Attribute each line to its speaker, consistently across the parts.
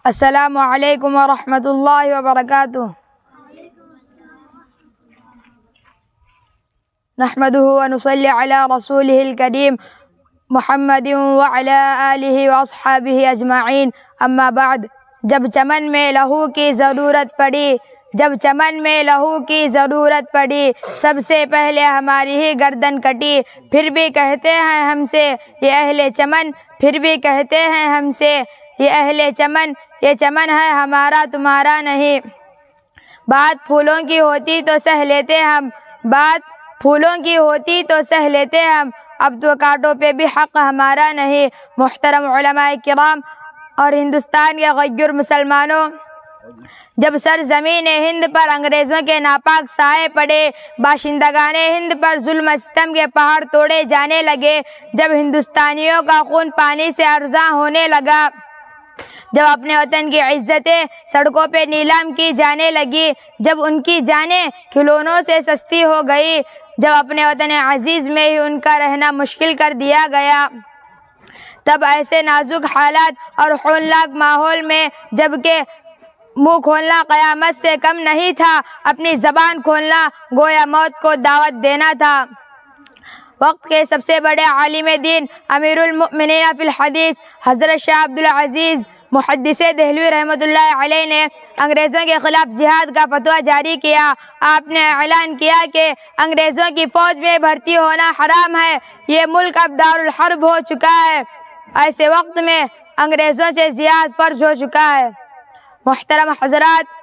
Speaker 1: السلام علیکم ورحمۃ اللہ وبرکاتہ۔ نحمدہ ونصلی علی رسولہ الکریم محمد وعلی آلہ واصحابہ اجمعین، اما بعد۔ جب چمن میں لہو کی ضرورت پڑی، سب سے پہلے ہماری ہی گردن کٹی، پھر بھی کہتے ہیں ہم سے یہ اہل چمن، یہ چمن ہے ہمارا تمہارا نہیں۔ بات پھولوں کی ہوتی تو سہ لیتے ہم، اب تو کانٹوں پہ بھی حق ہمارا نہیں۔ محترم علماء کرام اور ہندوستان کے غیور مسلمانوں، جب سرزمین ہند پر انگریزوں کے ناپاک سائے پڑے، باشندگان ہند پر ظلم و ستم کے پہاڑ توڑے جانے لگے، جب ہندوستانیوں کا خون پانی سے ارزاں ہونے لگا، جب اپنے وطن کی عزتیں سڑکوں پہ نیلام کی جانے لگی، جب ان کی جانیں کھلونوں سے سستی ہو گئی، جب اپنے وطن عزیز میں ہی ان کا رہنا مشکل کر دیا گیا، تب ایسے نازک حالات اور ہولناک ماحول میں جبکہ منہ کھولنا قیامت سے کم نہیں تھا، اپنی زبان کھولنا گویا موت کو دعوت دینا تھا۔ وقت کے سب سے بڑے عالم دین امیر المؤمنین فی الحدیث حضرت شاہ عبدالعزیز محدث دہلوی رحمۃ اللہ علیہ نے انگریزوں کے خلاف جہاد کا فتویٰ جاری کیا۔ آپ نے اعلان کیا کہ انگریزوں کی فوج میں بھرتی ہونا حرام ہے، یہ ملک اب دارالحرب ہو چکا ہے، ایسے وقت میں انگریزوں سے جہاد فرض ہو چکا ہے۔ محترم حضرات،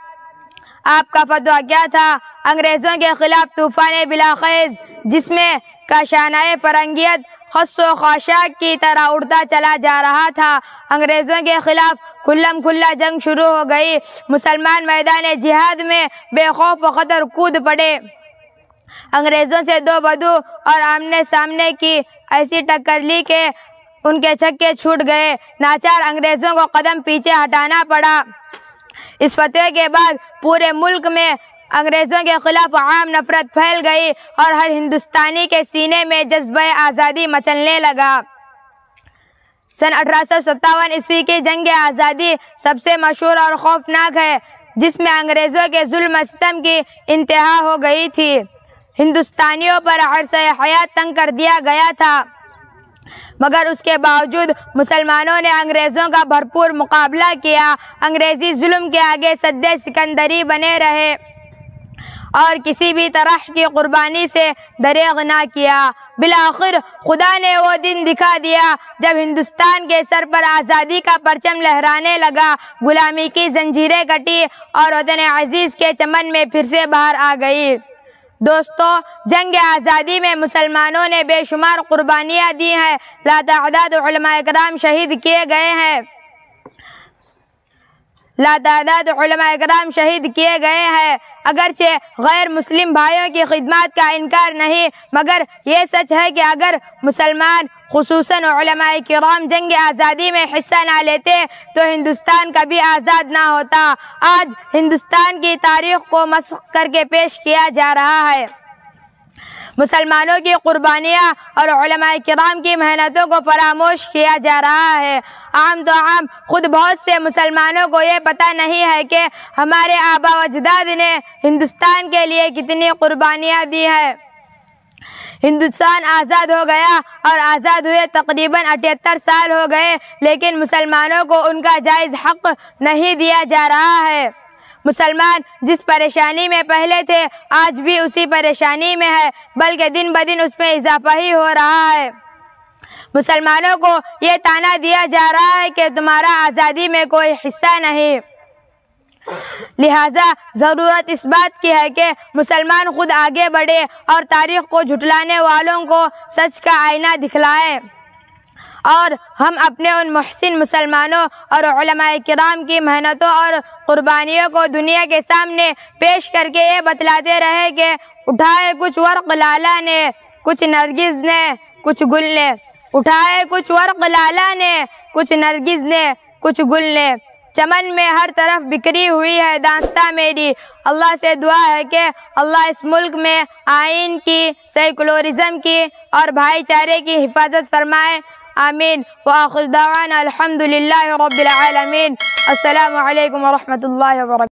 Speaker 1: آپ کا فتویٰ کیا تھا؟ انگریزوں کے خلاف طوفان بلاخیز، جس میں کاشانہ فرنگیت خس و خاشاک کی طرح اڑتا چلا جا رہا تھا۔ انگریزوں کے خلاف کھلم کھلا جنگ شروع ہو گئی، مسلمان میدان جہاد میں بے خوف و خطر کود پڑے، انگریزوں سے دو بدو اور آمنے سامنے کی ایسی ٹکر لی کہ ان کے چھکے چھوٹ گئے، ناچار انگریزوں کو قدم پیچھے ہٹانا پڑا۔ اس فتوے کے بعد پورے ملک میں انگریزوں کے خلاف عام نفرت پھیل گئی اور ہر ہندوستانی کے سینے میں جذبہ آزادی مچلنے لگا۔ سن 1857 عیسوی کی جنگ آزادی سب سے مشہور اور خوفناک ہے، جس میں انگریزوں کے ظلم و ستم کی انتہا ہو گئی تھی، ہندوستانیوں پر عرصہ حیات تنگ کر دیا گیا تھا، مگر اس کے باوجود مسلمانوں نے انگریزوں کا بھرپور مقابلہ کیا، انگریزی ظلم کے آگے سد سکندری بنے رہے اور کسی بھی طرح کی قربانی سے دریغ نہ کیا۔ بالآخر خدا نے وہ دن دکھا دیا جب ہندوستان کے سر پر آزادی کا پرچم لہرانے لگا، غلامی کی زنجیریں کٹی اور وطن عزیز کے چمن میں پھر سے بہار آ گئی۔ دوستو، جنگ آزادی میں مسلمانوں نے بے شمار قربانیاں دی ہیں، لاتعداد علماء کرام شہید کیے گئے ہیں۔ اگرچہ غیر مسلم بھائیوں کی خدمات کا انکار نہیں، مگر یہ سچ ہے کہ اگر مسلمان خصوصاً علماء کرام جنگ آزادی میں حصہ نہ لیتے تو ہندوستان کبھی آزاد نہ ہوتا۔ آج ہندوستان کی تاریخ کو مسخ کر کے پیش کیا جا رہا ہے، مسلمانوں کی قربانیاں اور علماء کرام کی محنتوں کو فراموش کیا جا رہا ہے۔ عام تو عام خود بہت سے مسلمانوں کو یہ پتہ نہیں ہے کہ ہمارے آبا و اجداد نے ہندوستان کے لیے کتنی قربانیاں دی ہیں۔ ہندوستان آزاد ہو گیا اور آزاد ہوئے تقریباً 78 سال ہو گئے، لیکن مسلمانوں کو ان کا جائز حق نہیں دیا جا رہا ہے۔ مسلمان جس پریشانی میں پہلے تھے آج بھی اسی پریشانی میں ہے، بلکہ دن بدن اس میں اضافہ ہی ہو رہا ہے۔ مسلمانوں کو یہ طعنہ دیا جا رہا ہے کہ تمہارا آزادی میں کوئی حصہ نہیں، لہٰذا ضرورت اس بات کی ہے کہ مسلمان خود آگے بڑھے اور تاریخ کو جھٹلانے والوں کو سچ کا آئینہ دکھلائے، اور ہم اپنے ان محسن مسلمانوں اور علماء کرام کی محنتوں اور قربانیوں کو دنیا کے سامنے پیش کر کے یہ بتلاتے رہے کہ اٹھائے کچھ ورق لالا نے، کچھ نرگس نے، کچھ گل نے، اٹھائے کچھ ورق لالا نے، کچھ نرگس نے، کچھ گل نے، چمن میں ہر طرف بکھری ہوئی ہے داستاں میری۔ اللہ سے دعا ہے کہ اللہ اس ملک میں آئین کی، سیکولرزم کی اور بھائی چارے کی حفاظت فرمائے، آمین۔ وآخر دعوانا الحمدللہ رب العالمین۔ السلام علیکم ورحمۃ اللہ وبرکاتہ.